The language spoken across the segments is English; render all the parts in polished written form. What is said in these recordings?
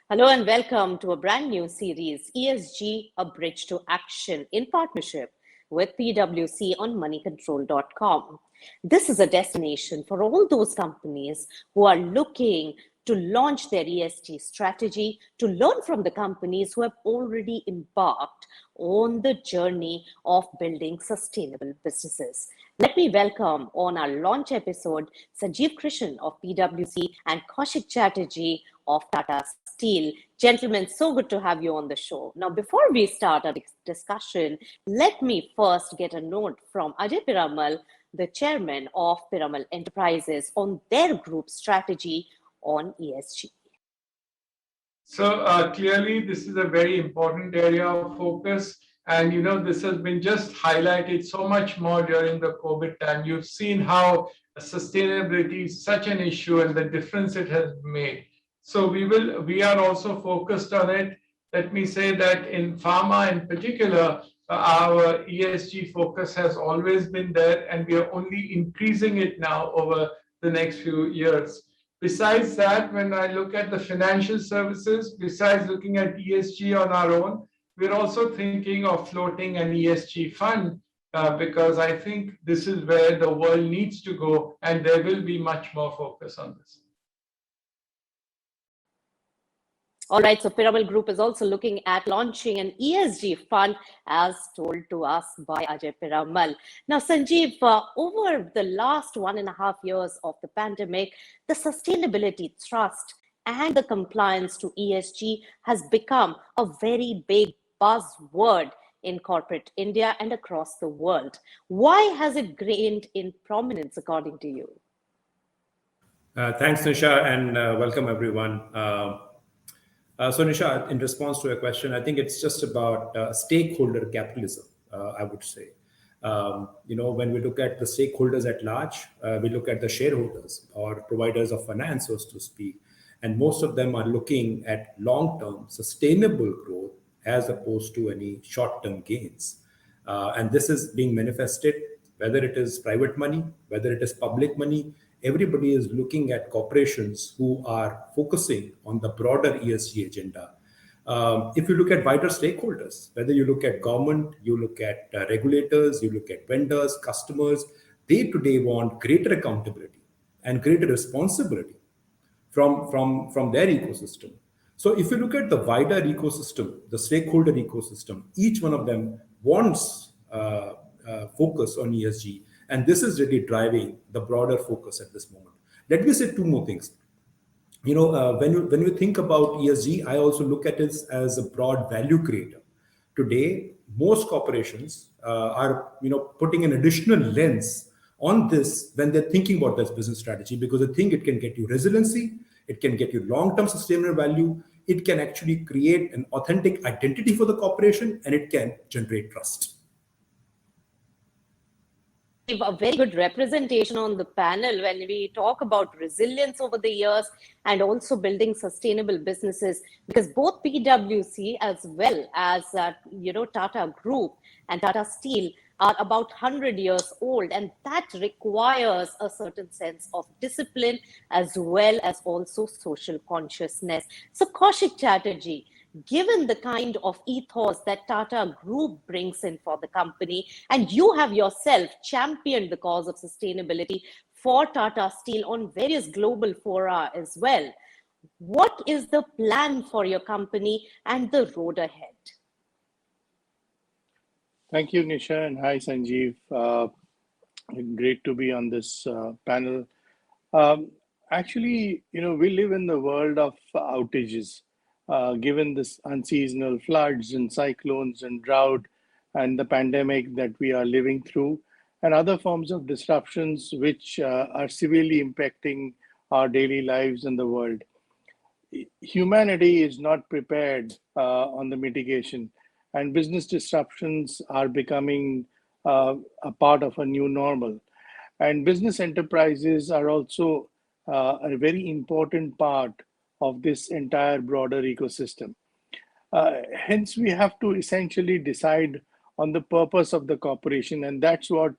Hello and welcome to a brand new series, ESG, A Bridge to Action, in partnership with PwC on moneycontrol.com. This is a destination for all those companies who are looking to launch their ESG strategy, to learn from the companies who have already embarked on the journey of building sustainable businesses. Let me welcome on our launch episode Sanjeev Krishan of PwC and Kaushik Chatterjee of Tata Steel. Gentlemen, so good to have you on the show. Now, before we start our discussion, let me first get a note from Ajay Piramal, the chairman of Piramal Enterprises, on their group strategy on ESG. So clearly, this is a very important area of focus. And, this has been just highlighted so much more during the COVID time. You've seen how sustainability is such an issue and the difference it has made. So we are also focused on it. Let me say that in pharma in particular, our ESG focus has always been there, and we are only increasing it now over the next few years. Besides that, when I look at the financial services, besides looking at ESG on our own, we're also thinking of floating an ESG fund because I think this is where the world needs to go, and there will be much more focus on this. All right, so Piramal Group is also looking at launching an ESG fund, as told to us by Ajay Piramal. Now, Sanjeev, over the last 1.5 years of the pandemic, the sustainability thrust and the compliance to ESG has become a very big buzzword in corporate India and across the world. Why has it gained in prominence, according to you? Thanks, Nisha, and welcome everyone. So Nisha, in response to your question, I think it's just about stakeholder capitalism, I would say. When we look at the stakeholders at large, we look at the shareholders or providers of finance, so to speak, and most of them are looking at long-term sustainable growth as opposed to any short-term gains. And this is being manifested, whether it is private money, whether it is public money. Everybody is looking at corporations who are focusing on the broader ESG agenda. If you look at wider stakeholders, whether you look at government, you look at regulators, you look at vendors, customers, they today want greater accountability and greater responsibility from their ecosystem. So if you look at the wider ecosystem, the stakeholder ecosystem, each one of them wants focus on ESG. And this is really driving the broader focus at this moment. Let me say two more things. When you think about ESG, I also look at it as a broad value creator. Today, most corporations are putting an additional lens on this when they're thinking about this business strategy, because I think it can get you resiliency, it can get you long-term sustainable value, it can actually create an authentic identity for the corporation, and it can generate trust. A very good representation on the panel when we talk about resilience over the years and also building sustainable businesses, because both PwC as well as Tata Group and Tata Steel are about 100 years old, and that requires a certain sense of discipline as well as also social consciousness. So Kaushik Chatterjee, given the kind of ethos that Tata Group brings in for the company, and you have yourself championed the cause of sustainability for Tata Steel on various global fora as well, what is the plan for your company and the road ahead? Thank you, Nisha, and hi, Sanjeev. Great to be on this panel. Actually, we live in the world of outages. Given this unseasonal floods and cyclones and drought and the pandemic that we are living through, and other forms of disruptions which are severely impacting our daily lives in the world. Humanity is not prepared on the mitigation, and business disruptions are becoming a part of a new normal. And business enterprises are also a very important part of this entire broader ecosystem. Hence, we have to essentially decide on the purpose of the corporation, and that's what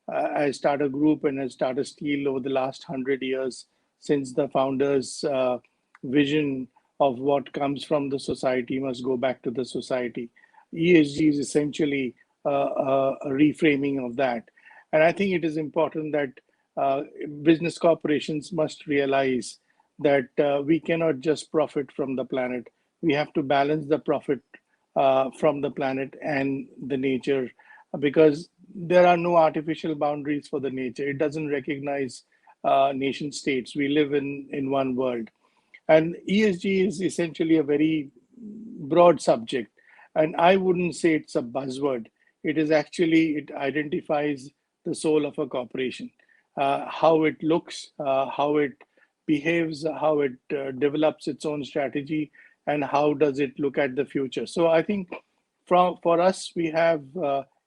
as Tata Group and as Tata Steel over the last 100 years, since the founders' vision of what comes from the society must go back to the society. ESG is essentially a reframing of that. And I think it is important that business corporations must realize that we cannot just profit from the planet. We have to balance the profit from the planet and the nature, because there are no artificial boundaries for the nature. It doesn't recognize nation states. We live in one world. And ESG is essentially a very broad subject. And I wouldn't say it's a buzzword. It is actually, it identifies the soul of a corporation, how it looks, how it behaves, how it develops its own strategy, and how does it look at the future. So I think for us, we have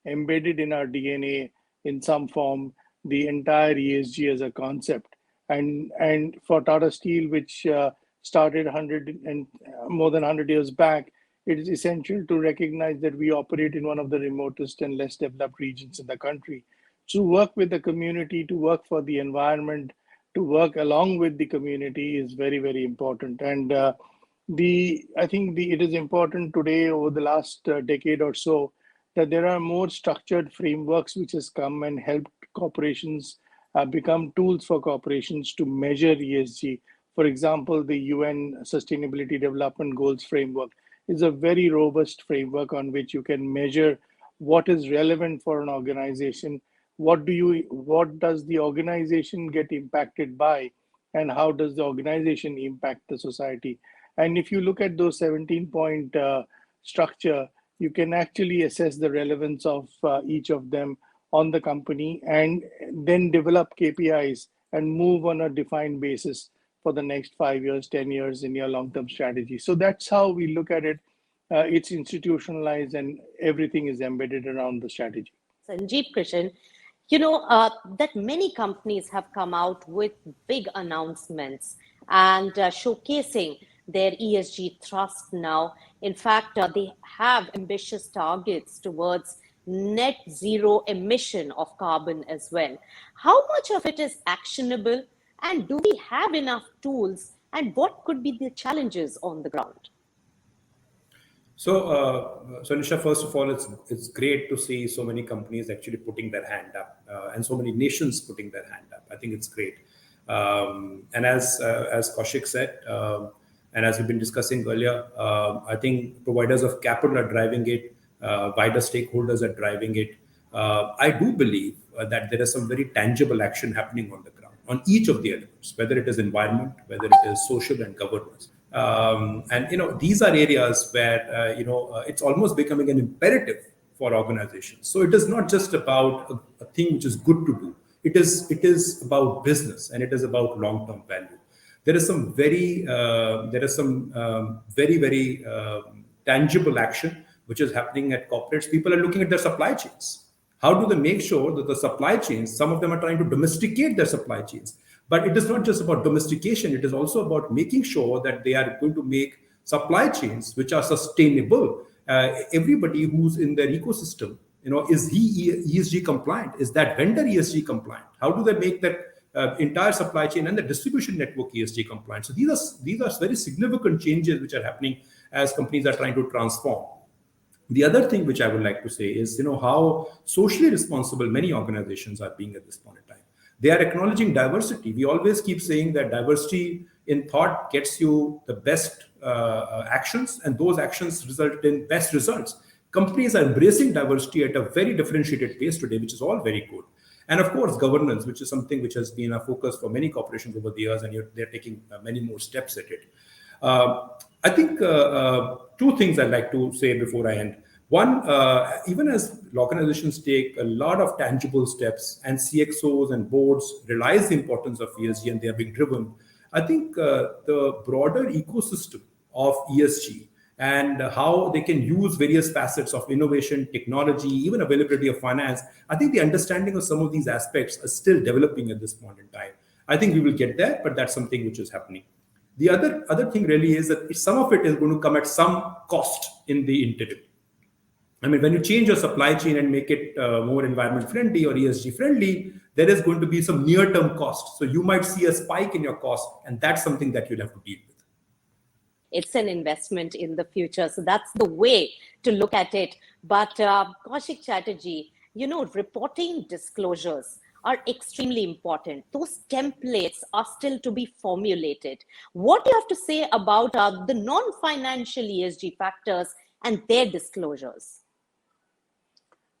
embedded in our DNA in some form the entire ESG as a concept. And for Tata Steel, which started 100 and more than 100 years back, it is essential to recognize that we operate in one of the remotest and less developed regions in the country. To work with the community, to work for the environment, to work along with the community is very, very important. And I think it is important today, over the last decade or so, that there are more structured frameworks which has come and helped corporations become tools for corporations to measure ESG. For example, the UN Sustainability Development Goals framework is a very robust framework on which you can measure what is relevant for an organization, what does the organization get impacted by, and how does the organization impact the society. And if you look at those 17-point structure, you can actually assess the relevance of each of them on the company, and then develop KPIs and move on a defined basis for the next 5 years, 10 years in your long-term strategy. So that's how we look at it. It's institutionalized and everything is embedded around the strategy. Sanjeev, Krishan, that many companies have come out with big announcements and showcasing their ESG thrust now. In fact, they have ambitious targets towards net zero emission of carbon as well. How much of it is actionable, and do we have enough tools, and what could be the challenges on the ground? So, Nisha, first of all, it's great to see so many companies actually putting their hand up, and so many nations putting their hand up. I think it's great. And as Kaushik said, and as we've been discussing earlier, I think providers of capital are driving it, wider stakeholders are driving it. I do believe that there is some very tangible action happening on the ground on each of the elements, whether it is environment, whether it is social and governance. And these are areas where it's almost becoming an imperative for organizations. So it is not just about a thing which is good to do. It is about business, and it is about long-term value. There is some very tangible action which is happening at corporates. People are looking at their supply chains. How do they make sure that the supply chains, some of them are trying to domesticate their supply chains. But it is not just about domestication. It is also about making sure that they are going to make supply chains which are sustainable. Everybody who's in their ecosystem, is he ESG compliant? Is that vendor ESG compliant? How do they make that entire supply chain and the distribution network ESG compliant? So these are very significant changes which are happening as companies are trying to transform. The other thing which I would like to say is, how socially responsible many organizations are being at this point in time. They are acknowledging diversity. We always keep saying that diversity in thought gets you the best actions, and those actions result in best results. Companies are embracing diversity at a very differentiated pace today, which is all very good. And of course, governance, which is something which has been a focus for many corporations over the years, and they're taking many more steps at it. I think two things I'd like to say before I end. One, even as organizations take a lot of tangible steps and CXOs and boards realize the importance of ESG and they are being driven, I think the broader ecosystem of ESG and how they can use various facets of innovation, technology, even availability of finance, I think the understanding of some of these aspects are still developing at this point in time. I think we will get there, but that's something which is happening. The other thing really is that some of it is going to come at some cost in the interim. I mean, when you change your supply chain and make it more environment friendly or ESG friendly, there is going to be some near-term cost. So you might see a spike in your cost, and that's something that you'll have to deal with. it's an investment in the future. So that's the way to look at it. But Kaushik Chatterjee, reporting disclosures are extremely important. Those templates are still to be formulated. What do you have to say about the non-financial ESG factors and their disclosures?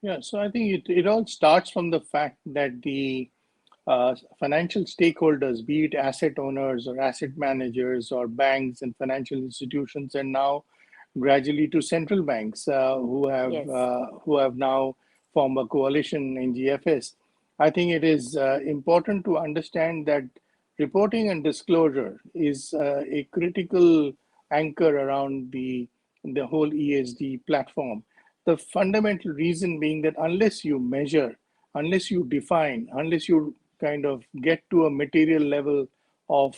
Yeah, so I think it all starts from the fact that the financial stakeholders, be it asset owners or asset managers or banks and financial institutions, and now gradually to central banks who have now formed a coalition in GFS. I think it is important to understand that reporting and disclosure is a critical anchor around the whole ESG platform. The fundamental reason being that unless you measure, unless you define, unless you kind of get to a material level of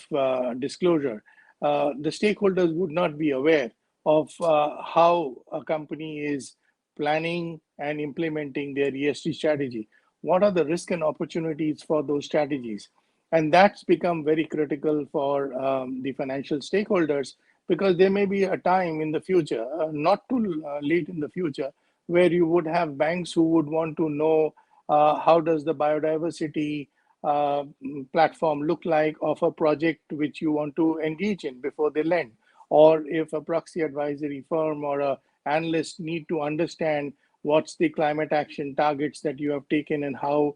disclosure, the stakeholders would not be aware of how a company is planning and implementing their ESG strategy. What are the risks and opportunities for those strategies? And that's become very critical for the financial stakeholders, because there may be a time in the future, not too late in the future, where you would have banks who would want to know how does the biodiversity platform look like of a project which you want to engage in before they lend. Or if a proxy advisory firm or an analyst need to understand what's the climate action targets that you have taken and how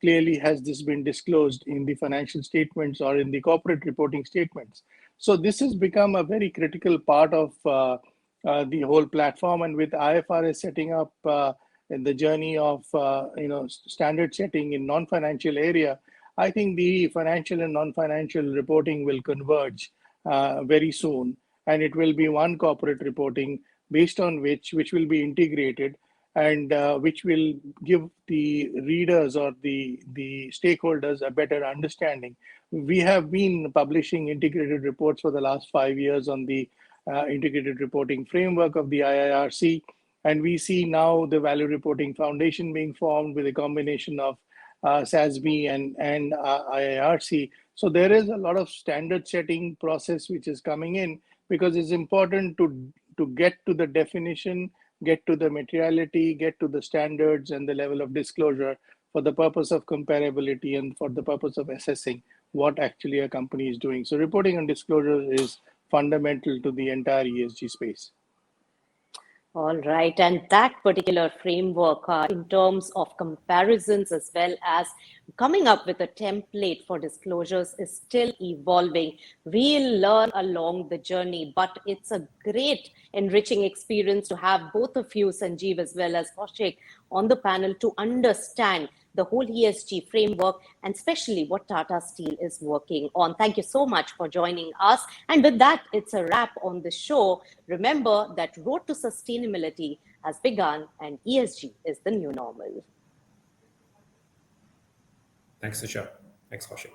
clearly has this been disclosed in the financial statements or in the corporate reporting statements. So this has become a very critical part of the whole platform. And with IFRS setting up in the journey of standard setting in non-financial area, I think the financial and non-financial reporting will converge very soon, and it will be one corporate reporting based on which will be integrated, and which will give the readers or the stakeholders a better understanding. We have been publishing integrated reports for the last 5 years on the integrated reporting framework of the IIRC, and we see now the Value Reporting Foundation being formed with a combination of SASB and IIRC. So there is a lot of standard setting process which is coming in, because it's important to get to the definition, get to the materiality, get to the standards and the level of disclosure for the purpose of comparability and for the purpose of assessing what actually a company is doing. So reporting and disclosure is fundamental to the entire ESG space. All right. And that particular framework in terms of comparisons as well as coming up with a template for disclosures is still evolving. We'll learn along the journey, but it's a great enriching experience to have both of you, Sanjeev as well as Kaushik, on the panel to understand the whole ESG framework and especially what Tata Steel is working on. Thank you so much for joining us. And with that, it's a wrap on the show. Remember that road to sustainability has begun and ESG is the new normal. Thanks, Nisha. Thanks, Kaushik.